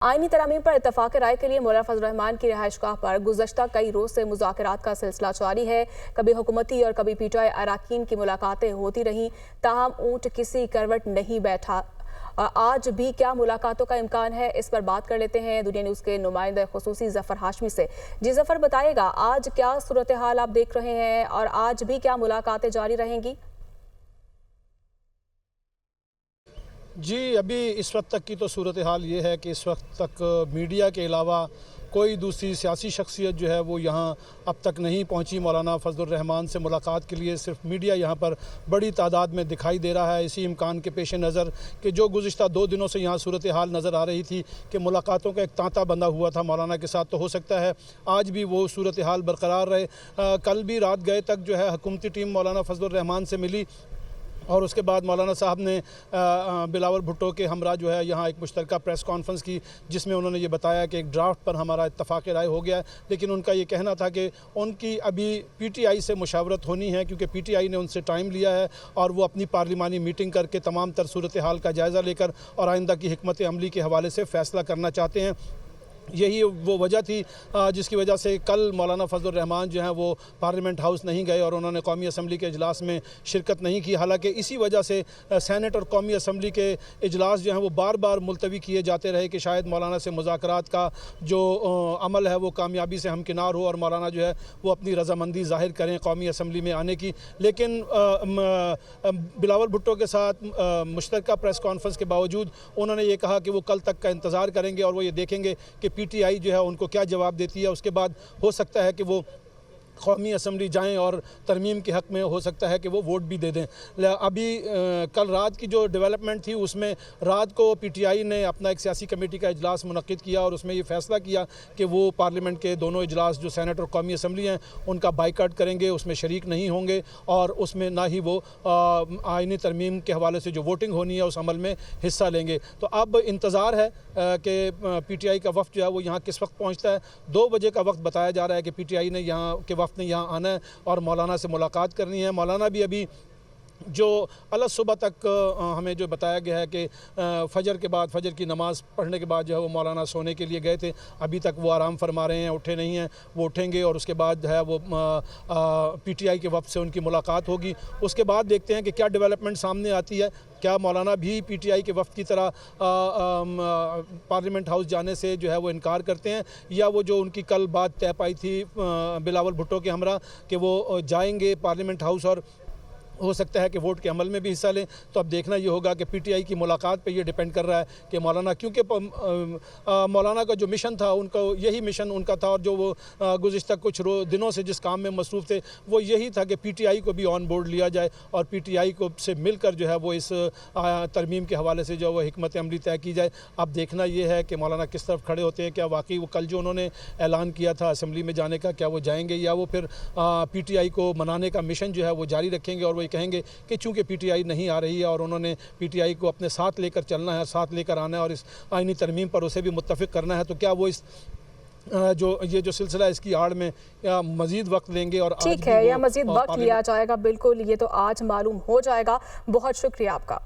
आईनी तरामीम पर इत्तफाक राय के लिए मौलाना फजल रहमान की रिहाइशगाह पर गुज़श्ता कई रोज से मुज़ाकरात का सिलसिला जारी है। कभी हुकूमती और कभी पीटीआई अरकान की मुलाकातें होती रहीं, ताहम ऊंट किसी करवट नहीं बैठा। आज भी क्या मुलाकातों का इम्कान है, इस पर बात कर लेते हैं दुनिया न्यूज़ के नुमाइंदे खुसूसी जफर हाशमी से। जी जफर, बताइएगा आज क्या सूरत हाल आप देख रहे हैं और आज भी क्या मुलाकातें जारी रहेंगी? जी, अभी इस वक्त तक की तो सूरत हाल ये है कि इस वक्त तक मीडिया के अलावा कोई दूसरी सियासी शख्सियत जो है वो यहाँ अब तक नहीं पहुँची मौलाना फजल रहमान से मुलाकात के लिए। सिर्फ मीडिया यहाँ पर बड़ी तादाद में दिखाई दे रहा है। इसी इम्कान के पेश नज़र कि जो गुज़िश्ता 2 दिनों से यहाँ सूरत हाल नज़र आ रही थी कि मुलाकातों का एक तांता बंधा हुआ था मौलाना के साथ, तो हो सकता है आज भी वो सूरत हाल बरकरार रहे। कल भी रात गए तक जो है हुकूमती टीम मौलाना फजल रहमान से मिली और उसके बाद मौलाना साहब ने बिलावल भुट्टो के हमरा जो है यहाँ एक मुश्तरका प्रेस कॉन्फ्रेंस की, जिसमें उन्होंने ये बताया कि एक ड्राफ्ट पर हमारा इत्तफाक़ राय हो गया है। लेकिन उनका ये कहना था कि उनकी अभी पीटीआई से मुशावरत होनी है, क्योंकि पीटीआई ने उनसे टाइम लिया है और वो अपनी पार्लिमानी मीटिंग करके तमाम तर सूरत हाल का जायज़ा लेकर और आइंदा की हिकमत अमली के हवाले से फ़ैसला करना चाहते हैं। यही वो वजह थी जिसकी वजह से कल मौलाना फजल रहमान जो हैं वो पार्लियामेंट हाउस नहीं गए और उन्होंने कौमी असम्बली के इजलास में शिरकत नहीं की। हालांकि इसी वजह से सेनेट और कौमी असम्बली के इजलास जो हैं वो बार बार मुलतवी किए जाते रहे कि शायद मौलाना से मुज़ाकरात का जो अमल है वो कामयाबी से हमकिनार हो और मौलाना जो है वो अपनी रजामंदी ज़ाहिर करें कौमी असम्बली में आने की। लेकिन बिलावल भुट्टो के साथ मुश्तरका प्रेस कॉन्फ्रेंस के बावजूद उन्होंने ये कहा कि वो कल तक का इंतज़ार करेंगे और वो ये देखेंगे कि पीटीआई जो है उनको क्या जवाब देती है। उसके बाद हो सकता है कि वो कौमी असम्बली जाएं और तरमीम के हक़ में हो सकता है कि वो वोट भी दे दें। अभी कल रात की जो डेवलपमेंट थी उसमें रात को पीटीआई ने अपना एक सियासी कमेटी का इजलास मुनक़्क़िद किया और उसमें ये फ़ैसला किया कि वो पार्लियामेंट के दोनों इजलास जो सेनेट और कौमी असम्बली हैं उनका बाइकाट करेंगे, उसमें शरीक नहीं होंगे और उसमें ना ही वो आईनी तरमीम के हवाले से जो वोटिंग होनी है उस अमल में हिस्सा लेंगे। तो अब इंतज़ार है कि पीटीआई का वफ़द जो है वो यहाँ किस वक्त पहुँचता है। 2 बजे का वक्त बताया जा रहा है कि पीटीआई ने यहाँ के वफ़द ने यहाँ आना है और मौलाना से मुलाकात करनी है। मौलाना भी अभी जो अलग सुबह तक हमें जो बताया गया है कि फ़जर के बाद फ़जर की नमाज़ पढ़ने के बाद जो है वो मौलाना सोने के लिए गए थे। अभी तक वो आराम फरमा रहे हैं, उठे नहीं हैं। वो उठेंगे और उसके बाद है वो पीटीआई के वफ़द से उनकी मुलाकात होगी। उसके बाद देखते हैं कि क्या डेवलपमेंट सामने आती है। क्या मौलाना भी पीटीआई के वफ़द की तरह पार्लियामेंट हाउस जाने से जो है वो इनकार करते हैं, या वो जो उनकी कल बात तय पाई थी बिलावल भुट्टो के हमरा कि वो जाएंगे पार्लियामेंट हाउस और हो सकता है कि वोट के अमल में भी हिस्सा लें। तो अब देखना ये होगा कि पीटीआई की मुलाकात पे ये डिपेंड कर रहा है कि मौलाना, क्योंकि मौलाना का जो मिशन था उनका यही मिशन उनका था और जो वो गुज़िश्ता कुछ दिनों से जिस काम में मसरूफ़ थे वो यही था कि पीटीआई को भी ऑन बोर्ड लिया जाए और पीटीआई को से मिलकर जो है वो इस तरमीम के हवाले से जो वो हिकमत अमली तय की जाए। अब देखना ये है कि मौलाना किस तरफ खड़े होते हैं। क्या वाकई वो कल जो उन्होंने ऐलान किया था असम्बली में जाने का, क्या वो जाएंगे या वो फिर पीटीआई को मनाने का मिशन जो है वो जारी रखेंगे और वो कहेंगे कि चूंकि पीटीआई नहीं आ रही है और उन्होंने पीटीआई को अपने साथ लेकर चलना है, साथ लेकर आना है और इस आईनी तरमीम पर उसे भी मुत्तफ़िक करना है, तो क्या वो इस ये जो सिलसिला इसकी आड़ में या मज़ीद वक्त लेंगे और ठीक है या मज़ीद वक्त लिया जाएगा? बिल्कुल, ये तो आज मालूम हो जाएगा। बहुत शुक्रिया आपका।